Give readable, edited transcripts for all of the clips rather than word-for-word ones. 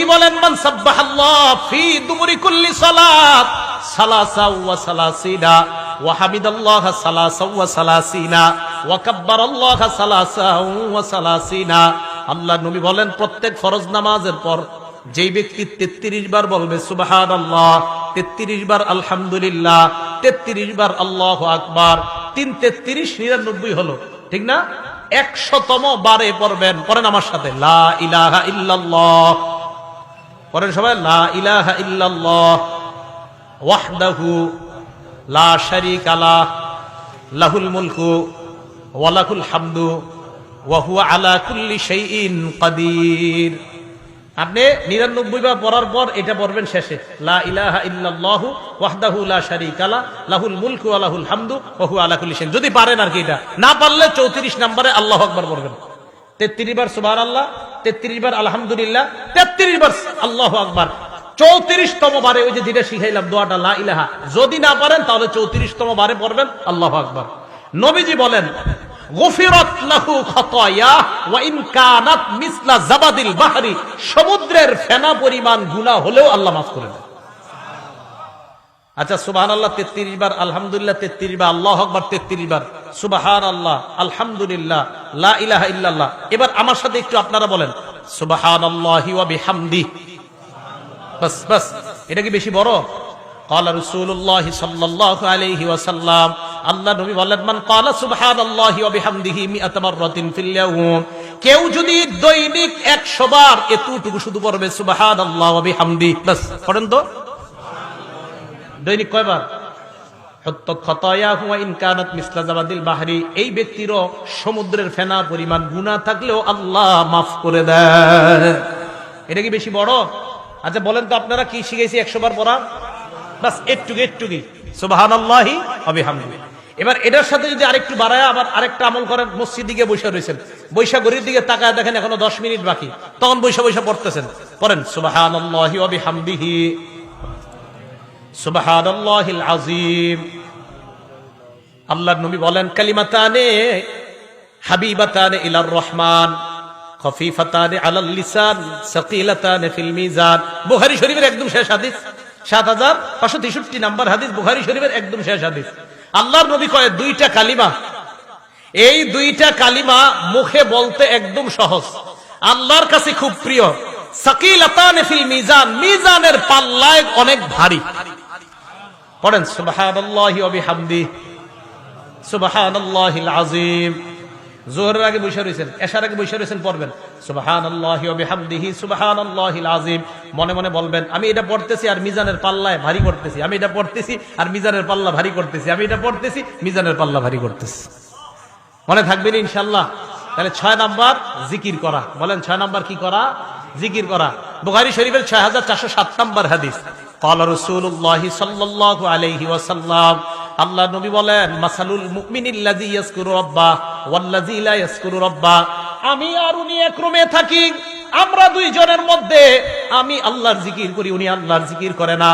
নবীজি বলেন মান সাব্বাহাল্লাহ ফি দুবুরি কুল্লি সালাত সালাসা ওয়া সালাসিনা ওয়া হামিদাল্লাহ সালাসা ওয়া সালাসিনা ওয়া কাব্বারাল্লাহ সালাসা ওয়া সালাসিনা। আল্লাহ নবী বলেন প্রত্যেক ফরজ নামাজের পর যেই ব্যক্তি 33 বার বলবে সুবহানাল্লাহ, 33 বার আলহামদুলিল্লাহ, 33 বার আল্লাহু আকবার, 3 33 99 হলো, ঠিক না? 100তম বারে পড়বেন। পড়েন আমার সাথে লা ইলাহা ইল্লাল্লাহ। পড়েন সবাই লা ইলাহা ইল্লাল্লাহ ওয়াহদাহু লা শারীকা লাহ লাহুল মুলকু ওয়া লাহুল হামদু ওয়া হুয়া আলা কুল্লি শাইইন কাদির। আপনি 99 বার পড়ার পর এটা পড়বেন শেষে লা ইলাহা ইল্লাল্লাহু ওয়াহদাহু লা শারীকা লাহ লাহুল মুলকু ওয়া লাহুল হামদু ওয়া হুয়া আলা কুল্লি শাইইন। যদি পারেন আর কি, এটা না পারলে 34 নম্বরে আল্লাহু আকবার পড়বেন। 33 বার সুবহানাল্লাহ, 33 বার আলহামদুলিল্লাহ, 33 বার আল্লাহু আকবার। 34তম বারে ওই যে যেটা শিখাইলাম দোয়াটা লা ইলাহা, যদি না পারেন তাহলে 34তম বারে পড়বেন আল্লাহু আকবার। নবীজি বলেন গুফিরাত লাহু খাতায়া ওয়া ইন কানাত মিসলা জাবাদিল বাহরি, সমুদ্রের ফেনা পরিমাণ গুনাহ হলেও আল্লাহ মাফ করে দেন। আচ্ছা সুবহানাল্লাহ 33 বার, আলহামদুলিল্লাহ 33 বার, আল্লাহু আকবার 33 বার, সুবহানাল্লাহ আলহামদুলিল্লাহ লা ইলাহা ইল্লাল্লাহ। এবার আমার সাথে একটু আপনারা বলেন সুবহানাল্লাহি ওয়া বিহামদি। বাস বাস, এটা কি বেশি বড়? ক্বালা রাসূলুল্লাহ সাল্লাল্লাহু আলাইহি ওয়াসাল্লাম, আল্লাহ নবী বলেন মান ক্বালা সুবহানাল্লাহি ওয়া বিহামদিহি মিআত মাররাতিন ফিল ইয়াউম, কেউ যদি দৈনিক 100 বার এতটুকু শুধু পড়বে সুবহানাল্লাহ ওয়া বিহামদি, বাস পড়েন তো দৈনিক কয়বার? হুত্তাত খাতায়াহু ওয়া ইন কানাত মিসলা জাবাদিল বাহরি, এই ব্যক্তিরও সমুদ্রের ফেনা পরিমাণ গুনাহ থাকলেও আল্লাহ মাফ করে দেয়। এটা কি বেশি বড়? আচ্ছা বলেন তো আপনারা কি শিখেছি 100 বার পড়া? বাস একটুকি সুবহানাল্লাহি ওয়া বিহামদিহি। এবার এটার সাথে যদি আরেকটু বাড়ায় আবার আরেকটা আমল করেন, মসজিদ দিকে বসে রয়েছেন, বৈশা ঘড়ির দিকে তাকায় দেখেন এখনো 10 মিনিট বাকি, তখন বৈশা পড়তেছেন, পড়েন সুবহানাল্লাহি ওয়া বিহামদিহি সুবহানাল্লাহিল আযীম। আল্লাহর নবী বলেন কালিমাতানে হাবিবাতানে ইলার রহমান খফিফাতানে আলাল লিসান সাকিলাতানে ফিল মিজান। বুখারী শরীফের একদম শেষ হাদিস, 7563 নাম্বার হাদিস, বুখারী শরীফের একদম শেষ হাদিস। আল্লাহর নবী কয় দুইটা কালিমা, এই দুইটা কালিমা মুখে বলতে একদম সহজ, আল্লাহর কাছে খুব প্রিয়। সাকিলাতানে ফিল মিজান, মিজানের পাল্লায় অনেক ভারী। পড়েন সুবহানাল্লাহি ওয়া বিহামদিহি সুবহানাল্লাহিল আযীম। যোহরের আগে বসে রয়েছেন, এশার আগে বসে রয়েছেন, পড়বেন সুবহানাল্লাহি ওয়া বিহামদিহি সুবহানাল্লাহিল আযীম। মনে মনে বলবেন আমি এটা পড়তেছি আর মিজানের পাল্লায় ভারী করতেছি, আমি এটা পড়তেছি আর মিজানের পাল্লা ভারী করতেছি, আমি এটা পড়তেছি মিজানের পাল্লা ভারী করতেছি। মনে থাকবেন ইনশাআল্লাহ। তাহলে 6 নাম্বার জিকির করা। বলেন 6 নাম্বার কি করা? জিকির করা। বুখারী শরীফের 6407 নাম্বার হাদিস। ক্বালা রাসূলুল্লাহ সাল্লাল্লাহু আলাইহি ওয়াসাল্লাম, আল্লাহ নবী বলেন মাসালুল মুমিনিল্লাযী ইয়াযকুরু রাব্বাহ ওয়াল্লাযী লা ইয়াযকুরু রাব্বাহ, আমি আর উনি এক রুমে থাকি, আমরা দুইজনের মধ্যে আমি আল্লাহর জিকির করি, উনি আল্লাহর জিকির করে না,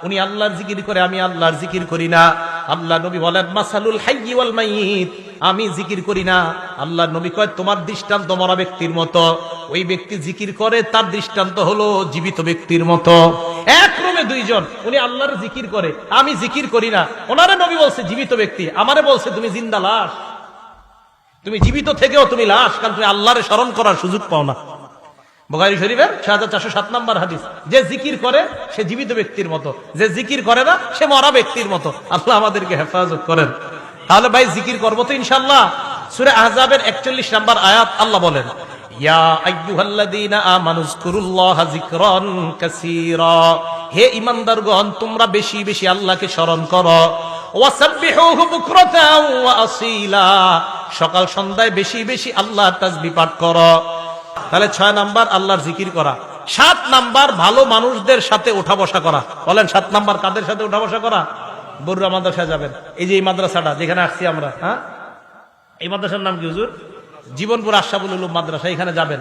উনি আল্লাহর জিকির করে, আমি আল্লাহর জিকির করি না। আল্লাহ নবী বলেন মাসালুল হাইয়্যি ওয়াল মাইয়িত, আমি জিকির করি না, আল্লাহ নবী কয় তোমার দৃষ্টান্ত মরা ব্যক্তির মতো, ওই ব্যক্তি জিকির করে তার দৃষ্টান্ত হলো জীবিত ব্যক্তির মতো। এক রুমে দুইজন, উনি আল্লাহর জিকির করে, আমি জিকির করি না। ওনারে নবী বলছে জীবিত ব্যক্তি, আমারে বলছে তুমি জিন্দা লাশ, তুমি জীবিত থেকেও তুমি লাশ, কারণ তুমি আল্লাহরে স্মরণ করার সুযোগ পাও না। বুখারী শরীফের 6407 নাম্বার হাদিস। যে জিকির করে সে জীবিত ব্যক্তির মতো, যে জিকির করে না সে মরা ব্যক্তির মতো। আল্লাহ আমাদেরকে হেফাজত করেন। তাহলে ভাই জিকির করবো তো ইনশাআল্লাহ। সূরা আহজাবের 41 নাম্বার আয়াত আল্লাহ বলেন ইয়া আইয়ুহাল্লাযীনা আমানুযকুরুল্লাহা যিকরান কাসীরা, হে ঈমানদারগণ তোমরা বেশি বেশি আল্লাহকে স্মরণ করো। ওয়াসাব্বিহুহু বুকরাতাও ওয়া আসীলা, সকাল সন্ধ্যায় বেশি বেশি আল্লাহর তাসবিহ পাঠ করো। তাহলে 6 নাম্বার আল্লাহর জিকির করা। 7 নাম্বার ভালো মানুষদের সাথে ওঠা বসা করা। বলেন 7 নাম্বার কাদের সাথে ওঠা বসা করা? বড়ুয়া মাদ্রাসা যাবেন, এই যে এই মাদ্রাসাটা যেখানে আসছি আমরা, হ্যাঁ এই মাদ্রাসার নাম কি হুজুর? জীবনপুর আশরাফুল উলুম মাদ্রাসা, এখানে যাবেন।